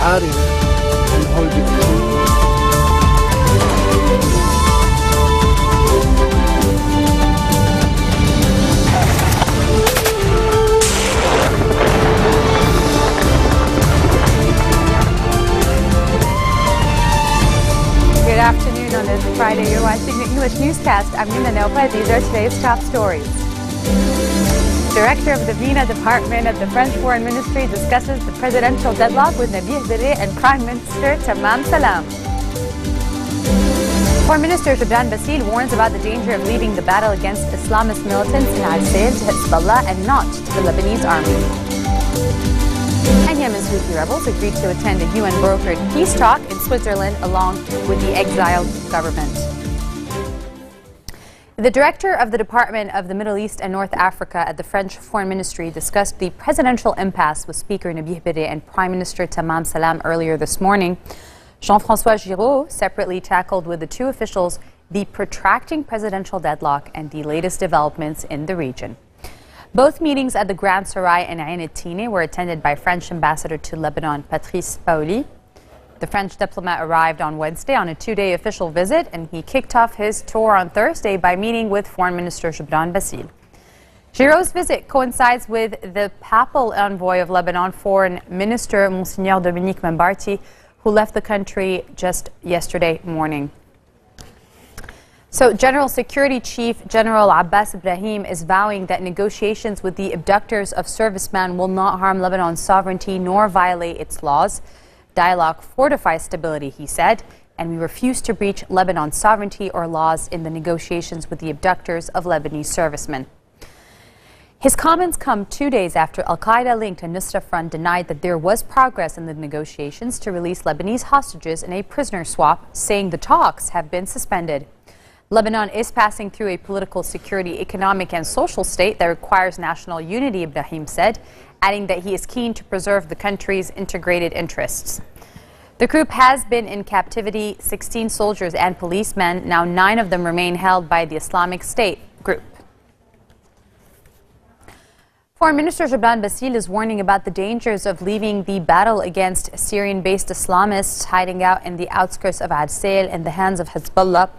عارم من هول بكتير. Good afternoon on this Friday. You're watching the English newscast. I'm Nina Nopa. These are today's top stories. Director of the MENA Department of the French Foreign Ministry discusses the presidential deadlock with Nabih Berri and Prime Minister Tamam Salam. Foreign Minister Gibran Bassil warns about the danger of leaving the battle against Islamist militants in Al-Sayed to Hezbollah and not to the Lebanese army. And Yemen's Houthi rebels agreed to attend a UN-brokered peace talk in Switzerland along with the exiled government. The director of the Department of the Middle East and North Africa at the French Foreign Ministry discussed the presidential impasse with Speaker Nabih Berri and Prime Minister Tamam Salam earlier this morning. Jean-François Giraud separately tackled with the two officials the protracting presidential deadlock and the latest developments in the region. Both meetings at the Grand Sarai in Ain el-Tine were attended by French Ambassador to Lebanon, Patrice Paoli. The French diplomat arrived on Wednesday on a two-day official visit, and he kicked off his tour on Thursday by meeting with Foreign Minister Gibran Bassil. Giraud's visit coincides with the papal envoy of Lebanon, Foreign Minister Monsignor Dominique Membarti, who left the country just yesterday morning. So General Security Chief General Abbas Ibrahim is vowing that negotiations with the abductors of servicemen will not harm Lebanon's sovereignty nor violate its laws. Dialogue fortifies stability, he said, and we refuse to breach Lebanon's sovereignty or laws in the negotiations with the abductors of Lebanese servicemen. His comments come 2 days after Al-Qaeda-linked Nusra Front denied that there was progress in the negotiations to release Lebanese hostages in a prisoner swap, saying the talks have been suspended. Lebanon is passing through a political, security, economic and social state that requires national unity, Ibrahim said, adding that he is keen to preserve the country's integrated interests. The group has been in captivity, 16 soldiers and policemen. Now 9 of them remain held by the Islamic State group. Foreign Minister Gibran Bassil is warning about the dangers of leaving the battle against Syrian-based Islamists hiding out in the outskirts of Al-Sayed in the hands of Hezbollah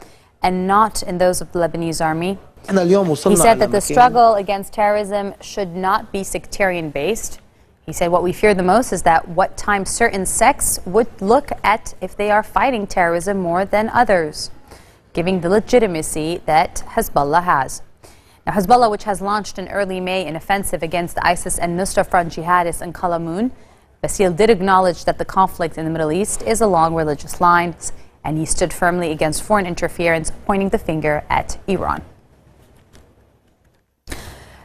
and not in those of the Lebanese army. He said that the struggle against terrorism should not be sectarian-based. He said what we fear the most is that what time certain sects would look at if they are fighting terrorism more than others, giving the legitimacy that Hezbollah has. Now, Hezbollah, which has launched in early May an offensive against the ISIS and Nusra Front jihadists in Qalamun, Bassil did acknowledge that the conflict in the Middle East is along religious lines, and he stood firmly against foreign interference, pointing the finger at Iran.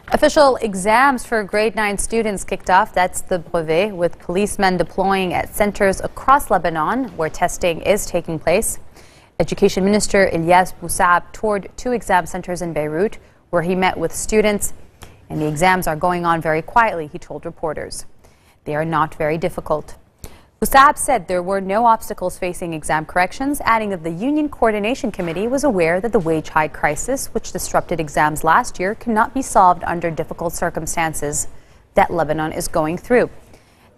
Official exams for grade 9 students kicked off. That's the brevet, with policemen deploying at centers across Lebanon where testing is taking place. Education Minister Ilyas Bousaab toured 2 exam centers in Beirut where he met with students, and the exams are going on very quietly, he told reporters. They are not very difficult. Bousaab said there were no obstacles facing exam corrections, adding that the Union Coordination Committee was aware that the wage hike crisis, which disrupted exams last year, cannot be solved under difficult circumstances that Lebanon is going through.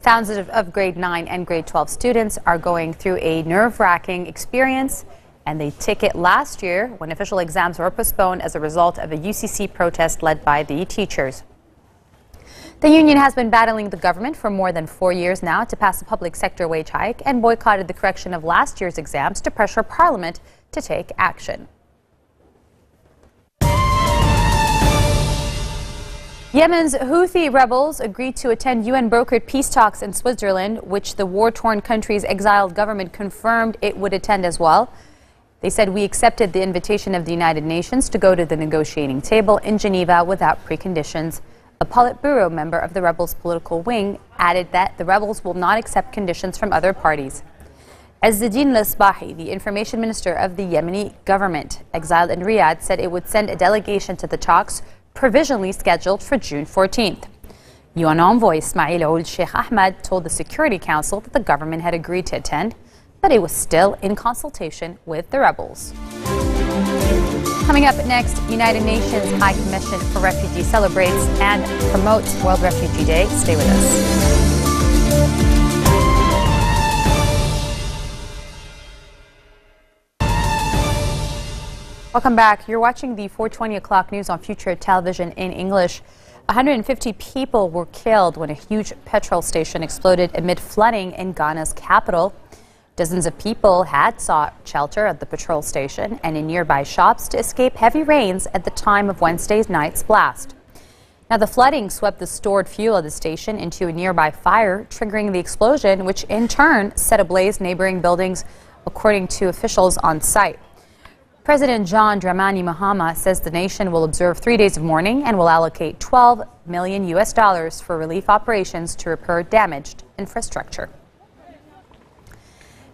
Thousands of grade 9 and grade 12 students are going through a nerve-wracking experience, and they took it last year when official exams were postponed as a result of a UCC protest led by the teachers. The union has been battling the government for more than 4 years now to pass a public sector wage hike and boycotted the correction of last year's exams to pressure Parliament to take action. Yemen's Houthi rebels agreed to attend UN-brokered peace talks in Switzerland, which the war-torn country's exiled government confirmed it would attend as well. They said, "We accepted the invitation of the United Nations to go to the negotiating table in Geneva without preconditions." A Politburo member of the rebels' political wing added that the rebels will not accept conditions from other parties. Azzeddin Lasbahi, the information minister of the Yemeni government, exiled in Riyadh, said it would send a delegation to the talks provisionally scheduled for June 14th. UN envoy Ismail Ould Sheikh Ahmed told the Security Council that the government had agreed to attend, but it was still in consultation with the rebels. Coming up next, United Nations High Commission for Refugees celebrates and promotes World Refugee Day. Stay with us. Welcome back. You're watching the 4:20 o'clock news on Future Television in English. 150 people were killed when a huge petrol station exploded amid flooding in Ghana's capital. Dozens of people had sought shelter at the petrol station and in nearby shops to escape heavy rains at the time of Wednesday's night's blast. Now, the flooding swept the stored fuel at the station into a nearby fire, triggering the explosion, which in turn set ablaze neighboring buildings, according to officials on site. President John Dramani Mahama says the nation will observe 3 days of mourning and will allocate $12 million for relief operations to repair damaged infrastructure.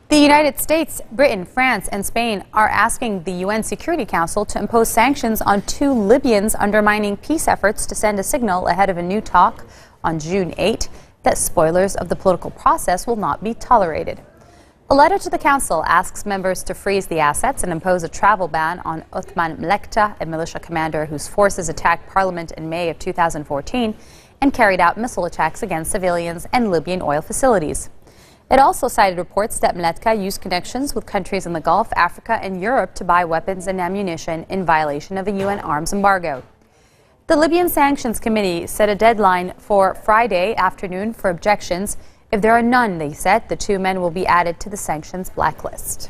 The United States, Britain, France, and Spain are asking the UN Security Council to impose sanctions on 2 Libyans undermining peace efforts to send a signal ahead of a new talk on June 8 that spoilers of the political process will not be tolerated. A letter to the Council asks members to freeze the assets and impose a travel ban on Othman Mlekta, a militia commander whose forces attacked Parliament in May of 2014 and carried out missile attacks against civilians and Libyan oil facilities. It also cited reports that Mlekta used connections with countries in the Gulf, Africa, and Europe to buy weapons and ammunition in violation of a UN arms embargo. The Libyan Sanctions Committee set a deadline for Friday afternoon for objections. If there are none, they said, the 2 men will be added to the sanctions blacklist.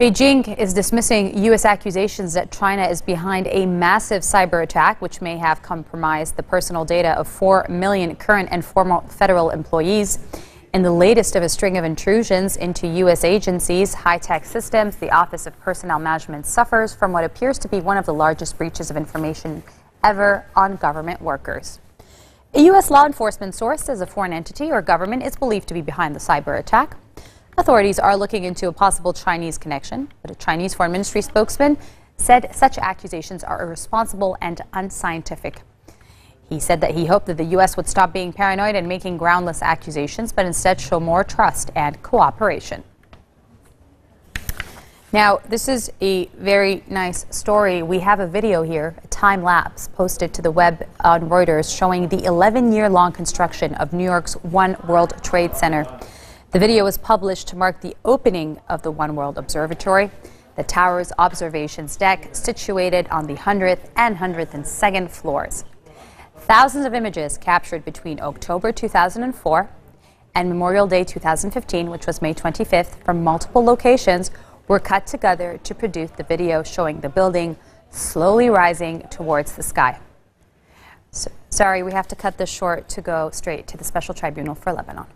Beijing is dismissing U.S. accusations that China is behind a massive cyber attack which may have compromised the personal data of 4 million current and former federal employees. In the latest of a string of intrusions into U.S. agencies' high-tech systems, the Office of Personnel Management suffers from what appears to be one of the largest breaches of information ever on government workers. A U.S. law enforcement source says a foreign entity or government is believed to be behind the cyber attack. Authorities are looking into a possible Chinese connection, but a Chinese Foreign Ministry spokesman said such accusations are irresponsible and unscientific. He said that he hoped that the U.S. would stop being paranoid and making groundless accusations, but instead show more trust and cooperation. Now, this is a very nice story. We have a video here, a time lapse posted to the web on Reuters showing the 11-year-long construction of New York's One World Trade Center. The video was published to mark the opening of the One World Observatory, the tower's observations deck situated on the 100th and 102nd floors. Thousands of images captured between October 2004 and Memorial Day 2015, which was May 25th, from multiple locations were cut together to produce the video showing the building slowly rising towards the sky. Sorry, we have to cut this short to go straight to the Special Tribunal for Lebanon.